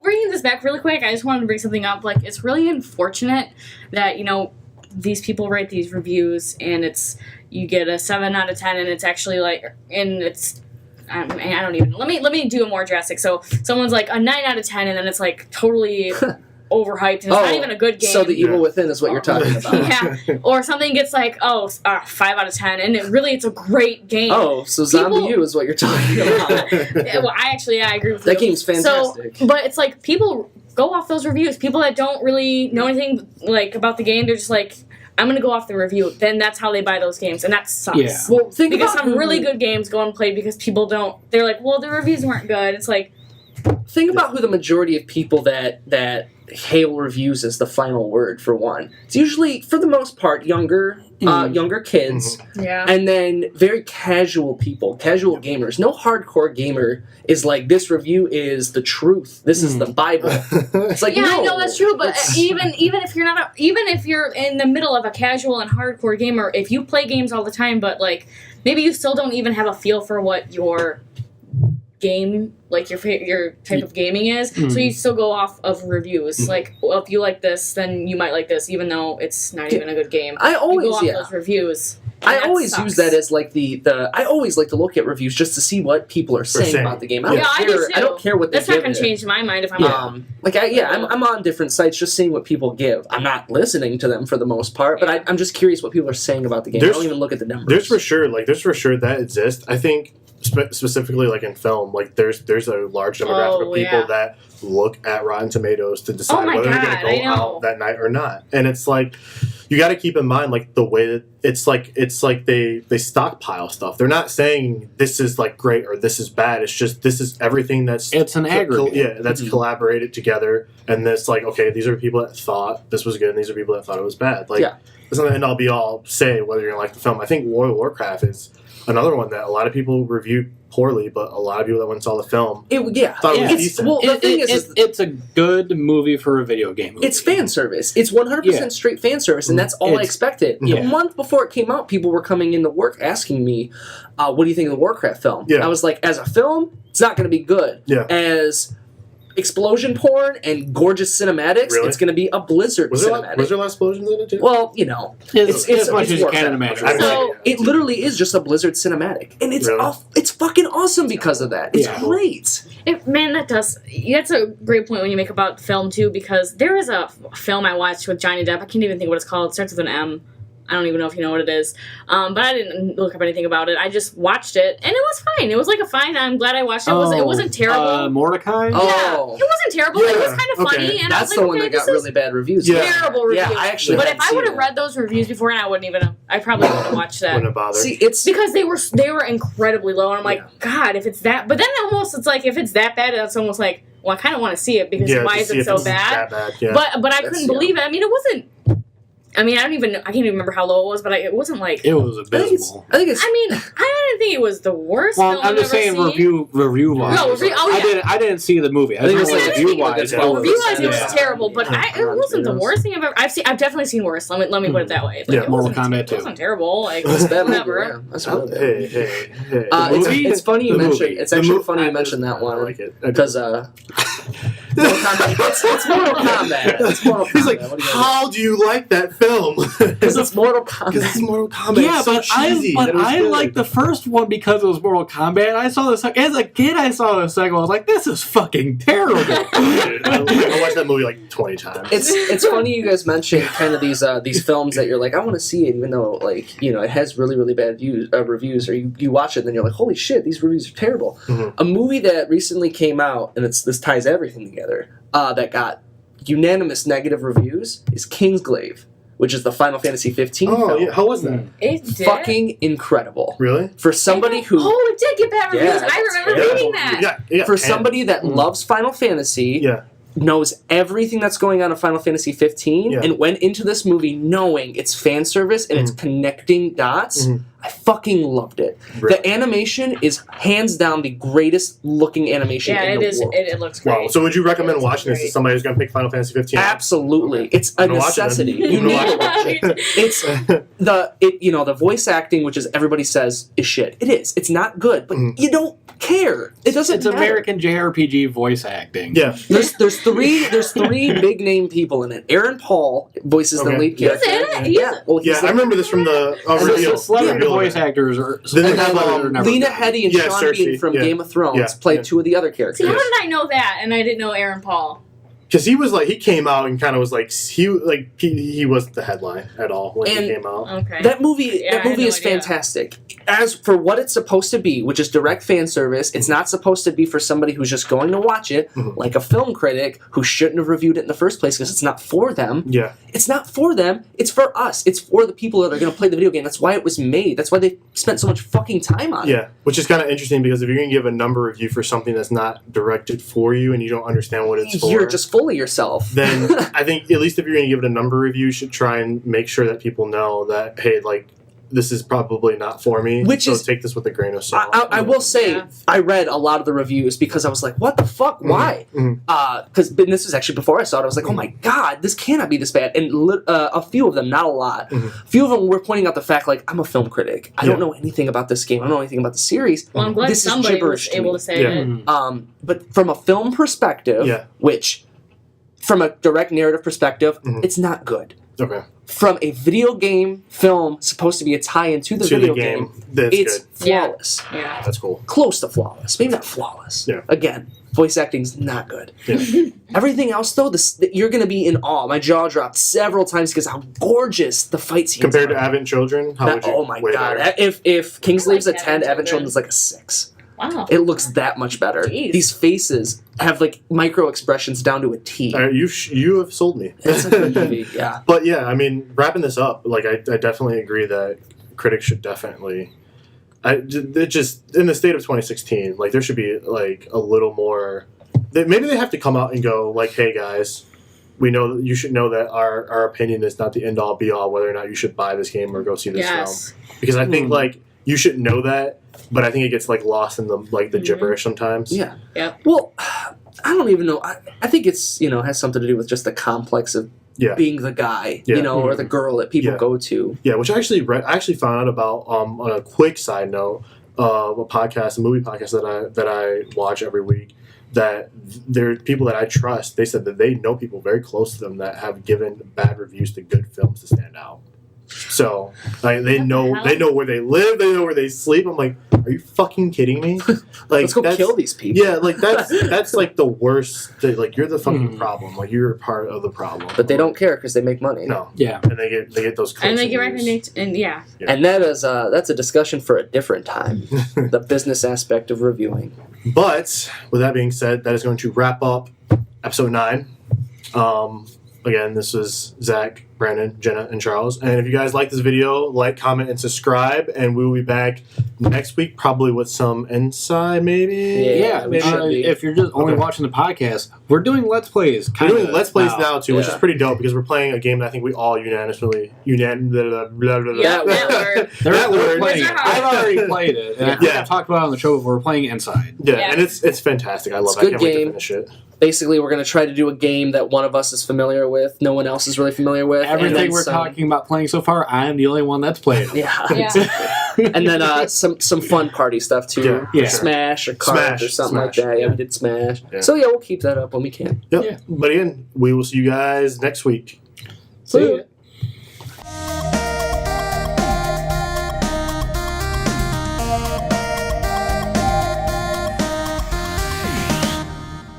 Bringing this back really quick, I just wanted to bring something up. Like, it's really unfortunate that, these people write these reviews and you get a 7 out of 10 and it's actually I don't even, let me do a more drastic. So someone's like a 9 out of 10 and then it's like totally overhyped and it's not even a good game. So The Evil Within is what you're talking about. Yeah. Or something gets like, 5 out of 10 and it's a great game. Oh, so Zombie U is what you're talking about. Well, I agree with you. That game's fantastic. So, but it's like people go off those reviews. People that don't really know anything about the game, they're just like, I'm going to go off the review. Then that's how they buy those games, and that sucks. Yeah. Well, because some really good games go unplayed because people don't. They're like, well, the reviews weren't good. It's like, think about who the majority of people that hail reviews as the final word for one. It's usually, for the most part, younger kids, and then very casual people, casual gamers. No hardcore gamer is like, this review is the truth. This is the Bible. It's like, I know that's true, but even if you're not, even if you're in the middle of a casual and hardcore gamer, if you play games all the time, but like maybe you still don't even have a feel for what your game, like your type of gaming is, so you still go off of reviews. Like, well, if you like this, then you might like this, even though it's not even a good game. I always go off those reviews. I always use that as like I always like to look at reviews just to see what people are saying about the game. I don't care what they give. That's not going to change my mind if I'm I'm on different sites just seeing what people give. I'm not listening to them for the most part, but I'm just curious what people are saying about the game. I don't even look at the numbers. There's for sure that exists. I think specifically like in film, like there's a large demographic of people that look at Rotten Tomatoes to decide whether they're going to go out that night or not. And it's like, you got to keep in mind like the way that it's like they stockpile stuff. They're not saying this is like great or this is bad. It's just this is everything it's an aggregate. That's collaborated together, and this like, okay, these are people that thought this was good and these are people that thought it was bad. Like it's not an end all be all say whether you're gonna like the film. I think World of Warcraft is another one that a lot of people reviewed poorly, but a lot of people that went and saw the film thought it was decent. Well, the thing is, it's a good movie for a video game movie. It's fan service. It's 100% straight fan service, and that's all I expected. A month before it came out, people were coming into work asking me, what do you think of the Warcraft film? I was like, as a film, it's not going to be good. As explosion porn and gorgeous cinematics, it's going to be a Blizzard cinematic. Was there a lot of explosions in it too? Well, it's as much as you can imagine. So it literally is just a Blizzard cinematic, and it's fucking awesome because of that. It's great. That's a great point when you make about film too, because there is a film I watched with Johnny Depp. I can't even think what it's called. It starts with an M. I don't even know if you know what it is. But I didn't look up anything about it. I just watched it, and it was fine. It was like I'm glad I watched it. It wasn't terrible. Mordecai? Yeah, it wasn't terrible. It was kind of funny. And that's I was like, the one that got really bad reviews. Terrible reviews. Yeah, I actually But if I would have read those reviews beforehand, I probably wouldn't have watched that. Wouldn't have bothered. See, it's because they were incredibly low, and I'm like, God, if it's that. But then almost it's like if it's that bad, it's almost like, well, I kind of want to see it because why is it so bad? But I couldn't believe it. I mean, it wasn't. I can't even remember how low it was, but it wasn't like... It was abysmal. I didn't think it was the worst film I'm just saying review-wise. No, I didn't see the movie. I think review-wise. Review-wise, it was terrible, but it wasn't the worst thing I've ever... I've definitely seen worse. Let me put it that way. Mortal Kombat 2. It wasn't terrible. Like, whatever. Hey. It's funny you mentioned... It's actually funny you mentioned that one. I like it. Because, Mortal Kombat. It's Mortal Kombat. It's Mortal Kombat. He's like, how do you like that film? Because it's Mortal Kombat. Yeah, but I liked the first one because it was Mortal Kombat. I saw this as a kid. I saw the second one. I was like, this is fucking terrible. I watched that movie like 20 times. It's funny you guys mentioned kind of these films that you're like, I want to see it, even though it has really really bad reviews, or you watch it and then you're like, holy shit, these reviews are terrible. A movie that recently came out, and this ties everything together, that got unanimous negative reviews is Kingsglaive, which is the Final Fantasy 15 film. Oh, yeah. How was that? It did. Fucking incredible. Really? For somebody who... Oh, it did get bad reviews. I remember reading that. Yeah. For somebody that loves Final Fantasy, knows everything that's going on in Final Fantasy 15, and went into this movie knowing it's fan service and it's connecting dots, I I fucking loved it. Really? The animation is hands down the greatest looking animation in the world. It looks great. Wow. So would you recommend watching this to somebody who's going to pick Final Fantasy 15? Absolutely. It's a necessity. You need to watch it. It's the voice acting, which is everybody says is shit. It is. It's not good, but you don't care. It doesn't It's matter. American JRPG voice acting. Yeah. There's three big name people in it. Aaron Paul voices the lead He's character. in it? Yeah. Well, he's I remember this from the reveal. The celebrity reveal voice event. actors are. And then, Lena Headey and Sean Cersei, Bean from Game of Thrones Yeah. played two of the other characters. See, how did I know that? And I didn't know Aaron Paul. Because he was like, he came out and kind of was like, he wasn't the headline at all when he came out. Okay. That movie Yeah, I had no is idea. fantastic. As for what it's supposed to be, which is direct fan service, it's not supposed to be for somebody who's just going to watch it, like a film critic who shouldn't have reviewed it in the first place because it's not for them. Yeah. It's not for them. It's for us. It's for the people that are going to play the video game. That's why it was made. That's why they spent so much fucking time on it. Yeah, which is kind of interesting because if you're going to give a number review for something that's not directed for you and you don't understand what it's for, You're just full of yourself. then I think at least if you're going to give it a number review, you should try and make sure that people know that, hey, like, this is probably not for me. So take this with a grain of salt. I will say, I read a lot of the reviews because I was like, what the fuck? Why? Because this was actually before I saw it. I was like, oh my god, this cannot be this bad. And a few of them, not a lot, a few of them were pointing out the fact, like, I'm a film critic. I don't know anything about this game. I don't know anything about the series. Well, I'm glad this somebody is was able to say it. But from a film perspective, which, from a direct narrative perspective, it's not good. Okay. From a video game film supposed to be a tie-in to the video game, it's flawless. Yeah. That's cool. Close to flawless. Maybe not flawless. Yeah. Again, voice acting's not good. Yeah. Everything else, though, you're going to be in awe. My jaw dropped several times because how gorgeous the fight scenes Compared to are. Advent Children, how would you? Oh my god. If Kingsley's a 10, Advent Children's like a 6. Wow. It looks that much better. Jeez. These faces have like micro expressions down to a T. You have sold me. It's a good movie, yeah. But yeah, I mean, wrapping this up, like I definitely agree that critics should definitely. It just in the state of 2016, like there should be like a little more. Maybe they have to come out and go like, "Hey guys, we know that you should know that our opinion is not the end all be all whether or not you should buy this game or go see this film." Because I think like you should know that. But I think it gets like lost in the gibberish sometimes. Yeah. Yep. Well, I don't even know. I think it's has something to do with just the complex of being the guy, or the girl that people go to. Yeah, which I actually found out about on a quick side note of a movie podcast that I watch every week. That there are people that I trust. They said that they know people very close to them that have given bad reviews to good films to stand out. So like they know where they live, they know where they sleep. I'm like, are you fucking kidding me? Like, let's go kill these people. Yeah, like that's like the worst. Like you're the fucking problem. Like you're part of the problem. But they don't care because they make money. No. Yeah. And they get those. And they get recommended. And And that is that's a discussion for a different time. The business aspect of reviewing. But with that being said, that is going to wrap up episode 9. Again, this was Zach, Brandon, Jenna, and Charles. And if you guys like this video, like, comment, and subscribe. And we will be back next week, probably with some insight, maybe. Yeah, if you're just only watching the podcast, we're doing Let's Plays. We're doing Let's Plays now too, which is pretty dope because we're playing a game that I think we all unanimously. That word. I've already played it. And I think I've talked about it on the show before. We're playing Inside. Yeah, and it's fantastic. I love it. I can't wait to finish it. Basically, we're going to try to do a game that one of us is familiar with, no one else is really familiar with. Everything we're talking about playing so far, I'm the only one that's played. Yeah. And then some fun party stuff too. Yeah. Smash or cards or something like that. Yeah, we did Smash. Yeah. So yeah, we'll keep that up when we can. Yep. Yeah. But again, we will see you guys next week. See ya.